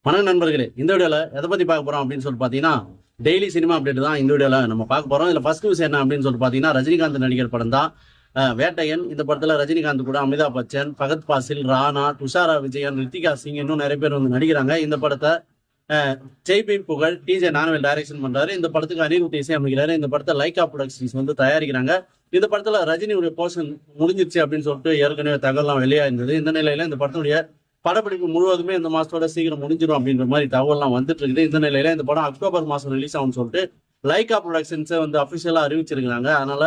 வணக்கம் நண்பர்களே, இந்த வீடியோவில் எதை பற்றி பார்க்க போகிறோம் அப்படின்னு சொல்லிட்டு பார்த்தீங்கன்னா டெய்லி சினிமா அப்டேட் தான் இந்த வீடியோவில் நம்ம பார்க்க போகிறோம். இதில் ஃபர்ஸ்ட் விஷயம் என்ன அப்படின்னு சொல்லிட்டு பார்த்தீங்கன்னா ரஜினிகாந்த் நடிகர் படம் தான் வேட்டையன். இந்த படத்தில் ரஜினிகாந்த் கூட அமிதாப் பச்சன், ஃபகத் பாசில், ராணா, துஷாரா விஜயன், ரித்திகா சிங் இன்னும் நிறைய பேர் வந்து நடிக்கிறாங்க. இந்த படத்தை ஜெய்பீம் புகழ் டிஜே நானவேல் டைரக்ஷன் பண்றாரு. இந்த படத்துக்கு அனிருத் இசை அமைக்கிறாரு. இந்த படத்தை லைகா ப்ரொடக்ஷன்ஸ் வந்து தயாரிக்கிறாங்க. இந்த படத்துல ரஜினியுடைய போர்ஷன் முடிஞ்சிருச்சு அப்படின்னு சொல்லிட்டு ஏற்கனவே தகவல்லாம் வெளியா இருந்தது. இந்த நிலையில இந்த படத்துடைய படப்பிடிப்பு முழுவதுமே இந்த மாசத்தோட சீக்கிரம் முடிஞ்சிடும் அப்படின்ற மாதிரி தகவல்லாம் வந்துட்டு இருக்குது. இந்த நிலையில இந்த படம் அக்டோபர் மாசம் ரிலீஸ் ஆகும்னு சொல்லிட்டு லைகா ப்ரொடக்ஷன்ஸை வந்து அபிஷியலா அறிவிச்சிருக்காங்க. அதனால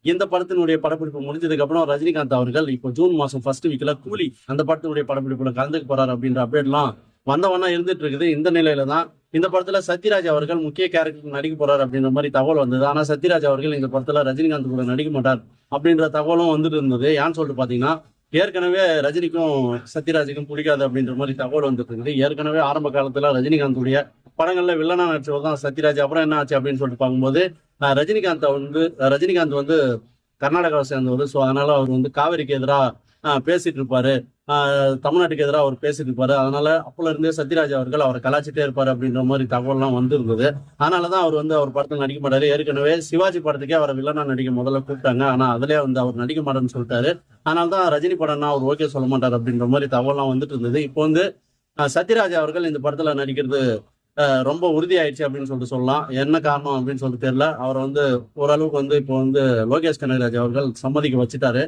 இந்த படத்தினுடைய படப்பிடிப்பு முடிஞ்சதுக்கு அப்புறம் ரஜினிகாந்த் அவர்கள் இப்போ ஜூன் மாசம் ஃபர்ஸ்ட் வீக்ல கூலி அந்த படத்தினுடைய படப்பிடிப்புல கலந்துக்க போறாரு அப்படின்ற அப்டேட்லாம் வந்தவனா இருந்துட்டு இருக்குது. இந்த நிலையில தான் இந்த படத்துல சத்யராஜ் அவர்கள் முக்கிய கேரக்டர் நடிக்க போறாரு அப்படின்ற மாதிரி தகவல் வந்தது. ஆனா சத்யராஜ் அவர்கள் இந்த படத்துல ரஜினிகாந்த் கூட நடிக்க மாட்டார் அப்படின்ற தகவலும் வந்துட்டு இருந்தது. ஏன்னு சொல்லிட்டு பாத்தீங்கன்னா ஏற்கனவே ரஜினிக்கும் சத்யராஜுக்கும் பிடிக்காது அப்படின்ற மாதிரி தகவல் வந்துட்டு இருக்குது. ஏற்கனவே ஆரம்ப காலத்துல ரஜினிகாந்துடைய படங்கள்ல வில்லனா நடிச்சவர் தான் சத்யராஜ். அப்புறம் என்ன ஆச்சு அப்படின்னு சொல்லிட்டு பார்க்கும்போது ரஜினிகாந்த் வந்து கர்நாடகாவை சேர்ந்தவர். ஸோ அதனால அவர் வந்து காவிரிக்கு எதிராக பேசிட்டு இருப்பாரு, தமிழ்நாட்டுக்கு எதிராக அவர் பேசிட்டு இருப்பாரு. அதனால அப்பல இருந்தே சத்யராஜ் அவர்கள் அவரை கலாச்சிட்டே இருப்பாரு அப்படின்ற மாதிரி தகவல்லாம் வந்து இருந்தது. அதனாலதான் அவர் வந்து அவர் படத்தில் நடிக்க மாட்டாரு. ஏற்கனவே சிவாஜி படத்துக்கே அவரை வில்லனா நடிக்க முதல்ல கூப்பிட்டாங்க. ஆனா அதுலயே வந்து அவர் நடிக்க மாட்டேன்னு சொல்லிட்டாரு. அதனால்தான் ரஜினி படம்னா அவர் ஓகே சொல்ல மாட்டார் அப்படின்ற மாதிரி தகவல்லாம் வந்துட்டு இருந்தது. இப்போ வந்து சத்யராஜ் அவர்கள் இந்த படத்துல நடிக்கிறது ரொம்ப உறுதி ஆயிடுச்சு அப்படின்னு சொல்லிட்டு சொல்லலாம். என்ன காரணம் அப்படின்னு சொல்லிட்டு தெரியல. அவரை வந்து ஓரளவுக்கு வந்து இப்போ வந்து லோகேஷ் கனகராஜ் அவர்கள் சம்மதிக்க வச்சுட்டாரு.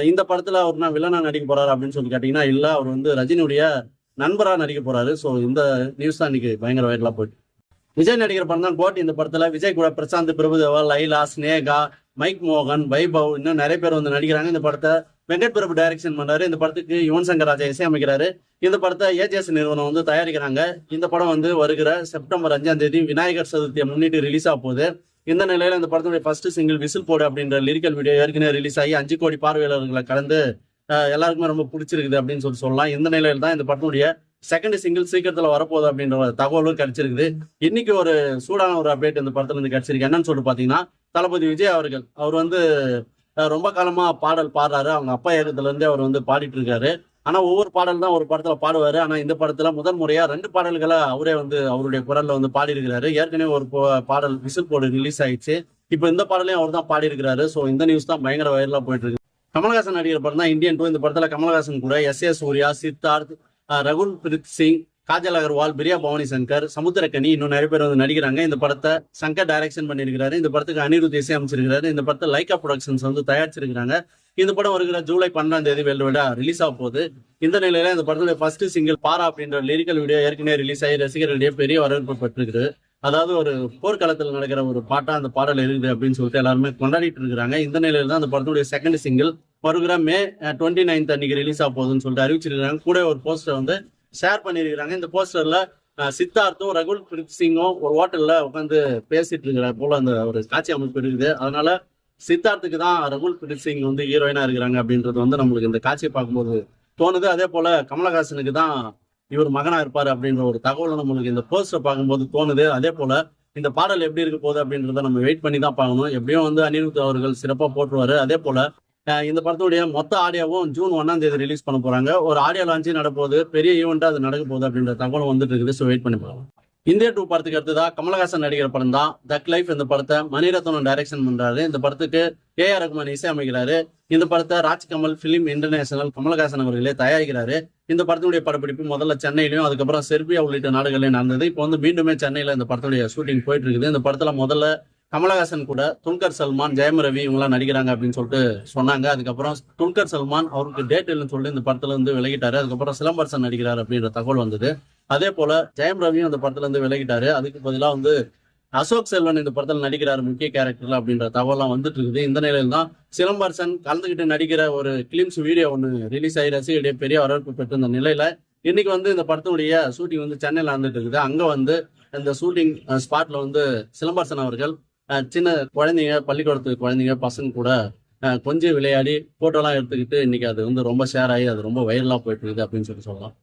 இந்த படத்துல அவர்னா வில்லனா நடிக்க போறாரு அப்படின்னு சொல்லி கேட்டீங்கன்னா இல்ல, அவர் வந்து ரஜினியுடைய நண்பரா நடிக்க போறாரு. ஸோ இந்த நியூஸ் தான் இன்னைக்கு பயங்கர வைரலா போயிட்டு. விஜய் நடிக்கிற படம் தான் கோட். இந்த படத்துல விஜய் கூட பிரசாந்த், பிரபுதேவா, லைலா, ஸ்னேகா, மைக் மோகன், வைபவ் இன்னும் நிறைய பேர் வந்து நடிக்கிறாங்க. இந்த படத்தை வெங்கட் பிரபு டைரக்ஷன் பண்ணாரு. இந்த படத்துக்கு யுவன் சங்கர் ராஜா இசை அமைக்கிறாரு. இந்த படத்தை ஏஜிஎஸ் நிறுவனம் வந்து தயாரிக்கிறாங்க. இந்த படம் வந்து வருகிற செப்டம்பர் 5ஆம் தேதி விநாயகர் சதுர்த்தியை முன்னிட்டு ரிலீஸ் ஆக போகுது. இந்த நிலையில இந்த படத்துடைய ஃபர்ஸ்ட் சிங்கிள் விசில் போடு அப்படின்ற லிரிக்கல் வீடியோ ஏற்கனவே ரிலீஸ் ஆகி 5 கோடி பார்வையாளர்களை கடந்து எல்லாருக்குமே ரொம்ப பிடிச்சிருக்குது அப்படின்னு சொல்லலாம். இந்த நிலையில தான் இந்த படத்துடைய செகண்ட் சிங்கிள் சீக்கிரத்துல வரப்போகுது அப்படின்ற தகவலும் கிடைச்சிருக்குது. இன்னைக்கு ஒரு சூடான ஒரு அப்டேட் இந்த படத்துல இருந்து கிடைச்சிருக்கு. என்னன்னு சொல்லிட்டு பாத்தீங்கன்னா தளபதி விஜய் அவர்கள் அவர் வந்து ரொம்ப காலமா பாடல் பாடுறாரு. அவங்க அப்பா ஏகத்துல இருந்தே அவர் வந்து பாடிட்டு இருக்காரு. ஆனா ஒவ்வொரு பாடல் தான் ஒரு படத்துல பாடுவாரு. ஆனா இந்த படத்துல முதல் முறையா 2 பாடல்களை அவரே வந்து அவருடைய குரல்ல வந்து பாடி இருக்கிறாரு. ஏற்கனவே ஒரு பாடல் விசில் போடு ரிலீஸ் ஆயிடுச்சு. இப்போ இந்த பாடலையும் அவர் தான் பாடி இருக்கிறாரு. ஸோ இந்த நியூஸ் தான் பயங்கர வைரலா போயிட்டு இருக்கு. கமல்ஹாசன் நடிகர் படம் தான் இந்தியன் 2. இந்த படத்துல கமல்ஹாசன் கூட எஸ்.ஏ. சூர்யா, சித்தார்த், ரகுல் பிரீத் சிங், காஜல் அகர்வால், பிரியா பவானி சங்கர், சமுத்திரக்கனி இன்னும் நிறைய பேர் வந்து நடிக்கிறாங்க. இந்த படத்தை சங்கர் டைரக்ஷன் பண்ணியிருக்கிறாரு. இந்த படத்துக்கு அனிருத் இசை அமைச்சிருக்கிறாரு. இந்த படத்தை லைகா ப்ரொடக்ஷன்ஸ் வந்து தயாரிச்சிருக்கிறாங்க. இந்த படம் வருகிற ஜூலை 12ஆம் தேதி வேல்டுவிடா ரிலீஸ் ஆக போகுது. இந்த நிலையில இந்த படத்துடைய ஃபர்ஸ்ட் சிங்கிள் பாரா அப்படின்ற லிரிக்கல் வீடியோ ஏற்கனவே ரிலீஸ் ஆகி ரசிகர்களிடையே பெரிய வரவேற்பு பெற்றிருக்கு. அதாவது ஒரு போர்க்காலத்தில் நடக்கிற ஒரு பாட்டா அந்த பாடல் இருக்குது அப்படின்னு சொல்லிட்டு எல்லாருமே கொண்டாடிட்டு இருக்கிறாங்க. இந்த நிலையில தான் அந்த படத்துடைய செகண்ட் சிங்கிள் வருகிற மே 29 அன்னைக்கு ரிலீஸ் ஆக போகுதுன்னு சொல்லிட்டு அறிவிச்சிருக்காங்க. கூட ஒரு போஸ்டர் வந்து ஷேர் பண்ணியிருக்கிறாங்க. இந்த போஸ்டர்ல சித்தார்த்தும் ரகுல் பிரீத் சிங்கும் ஒரு ஹோட்டல்ல உட்காந்து பேசிட்டு இருக்கிற போல அந்த ஒரு காட்சி அமைப்பு இருக்குது. அதனால சித்தார்த்துக்கு தான் ரகுல் பிரீத் சிங் வந்து ஹீரோயினா இருக்கிறாங்க அப்படின்றது வந்து நம்மளுக்கு இந்த காட்சியை பார்க்கும்போது தோணுது. அதே போல கமலஹாசனுக்கு தான் இவர் மகனா இருப்பாரு அப்படின்ற ஒரு தகவல் நம்மளுக்கு இந்த போஸ்டரை பார்க்கும்போது தோணுது. அதே போல இந்த பாடல் எப்படி இருக்க போகுது அப்படின்றத நம்ம வெயிட் பண்ணி தான் பார்க்கணும். எப்படியும் வந்து அனிருத் அவர்கள் சிறப்பாக போட்டுருவாரு. அதே போல இந்த படத்துடைய மொத்த ஆடியோவும் ஜூன் 1ஆம் தேதி ரிலீஸ் பண்ண போறாங்க. ஒரு ஆடியோ லான்ச்சு நடப்போகுது, பெரிய ஈவெண்டா அது நடக்க போகுது அப்படின்ற தகவல் வந்துட்டு இருக்குது. ஸோ வெயிட் பண்ணி பார்க்கலாம். இந்தியா 2 படத்துக்கு அடுத்ததான் கமலஹாசன் நடிகர் படம் தான் தக் லைஃப். இந்த படத்தை மணிரத்னம் டைரக்ஷன் பண்றாரு. இந்த படத்துக்கு ஏஆர் ரகுமான் இசை அமைக்கிறாரு. இந்த படத்தை ராஜ்கமல் பிலிம் இன்டர்நேஷனல் கமலஹாசன் அவர்களே தயாரிக்கிறாரு. இந்த படத்துடைய படப்பிடிப்பு முதல்ல சென்னையிலையும் அதுக்கப்புறம் செர்பியா உள்ளிட்ட நாடுகளையும் நடந்தது. இப்போ வந்து மீண்டுமே சென்னையில இந்த படத்துடைய ஷூட்டிங் போயிட்டு இருக்குது. இந்த படத்துல முதல்ல கமலஹாசன் கூட துல்கர் சல்மான், ஜெயம் ரவி இவங்கெல்லாம் நடிக்கிறாங்க அப்படின்னு சொல்லிட்டு சொன்னாங்க. அதுக்கப்புறம் துல்கர் சல்மான் அவருக்கு டேட் இல்லைன்னு சொல்லிட்டு இந்த படத்துல இருந்து விலகிட்டாரு. அதுக்கப்புறம் சிலம்பரசன் நடிக்கிறார் அப்படின்ற தகவல் வந்தது. அதே போல ஜெயம் ரவியும் இந்த படத்துல இருந்து விலகிட்டாரு. அதுக்கு பதிலாக வந்து அசோக் செல்வன் இந்த படத்துல நடிக்கிறார் முக்கிய கேரக்டர்ல அப்படின்ற தகவலாம் வந்துட்டு இருக்குது. இந்த நிலையில தான் சிலம்பரசன் கலந்துகிட்டு நடிக்கிற ஒரு கிளிம்ஸ் வீடியோ ஒன்று ரிலீஸ் ஆகி ரசிகர்களிடையே பெரிய வரவேற்பு பெற்ற இந்த நிலையில இன்னைக்கு வந்து இந்த படத்தினுடைய ஷூட்டிங் வந்து சென்னையில வந்துட்டு இருக்குது. அங்க வந்து இந்த ஷூட்டிங் ஸ்பாட்ல வந்து சிலம்பரசன் அவர்கள் சின்ன குழந்தைங்க, பள்ளிக்கூடத்து குழந்தைங்க, பசங்க கூட கொஞ்சம் விளையாடி போட்டோலாம் எடுத்துக்கிட்டு இன்னைக்கு அது வந்து ரொம்ப ஷேர் ஆகி அது ரொம்ப வைரலா போயிட்டு இருக்குது அப்படின்னு சொல்லலாம்.